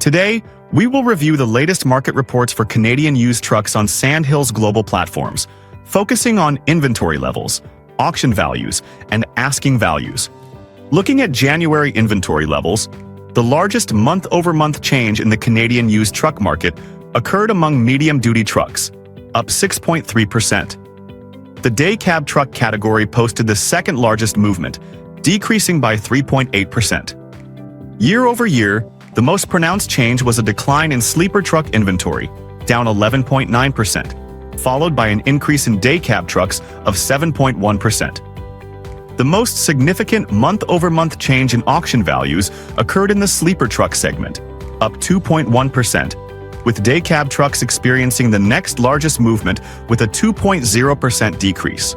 Today, we will review the latest market reports for Canadian used trucks on Sandhills Global platforms, focusing on inventory levels, auction values, and asking values. Looking at January inventory levels, the largest month-over-month change in the Canadian used truck market occurred among medium-duty trucks, up 6.3%. The day cab truck category posted the second largest movement, decreasing by 3.8%. Year-over-year, the most pronounced change was a decline in sleeper truck inventory, down 11.9%, followed by an increase in day cab trucks of 7.1%. The most significant month-over-month change in auction values occurred in the sleeper truck segment, up 2.1%, with day cab trucks experiencing the next largest movement with a 2.0% decrease.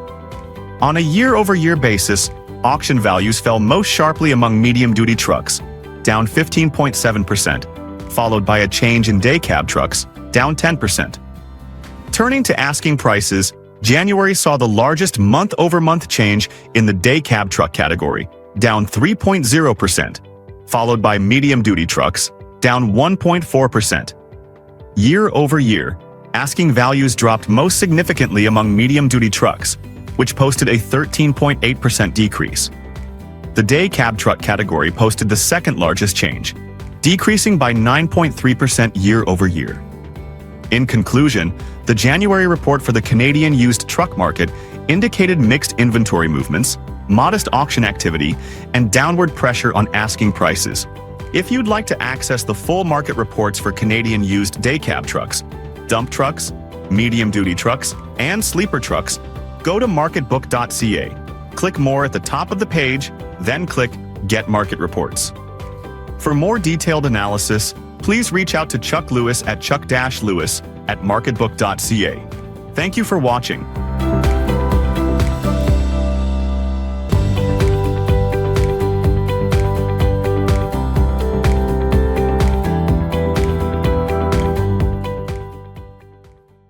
On a year-over-year basis, auction values fell most sharply among medium-duty trucks, down 15.7%, followed by a change in day cab trucks, down 10%. Turning to asking prices, January saw the largest month-over-month change in the day cab truck category, down 3.0%, followed by medium-duty trucks, down 1.4%. Year-over-year, asking values dropped most significantly among medium-duty trucks, which posted a 13.8% decrease. The day cab truck category posted the second largest change, decreasing by 9.3% year-over-year. In conclusion, the January report for the Canadian used truck market indicated mixed inventory movements, modest auction activity, and downward pressure on asking prices. If you'd like to access the full market reports for Canadian used day cab trucks, dump trucks, medium-duty trucks, and sleeper trucks, go to marketbook.ca. Click More at the top of the page, then click Get Market Reports. For more detailed analysis, please reach out to Chuck Lewis at chuck-lewis@marketbook.ca. Thank you for watching.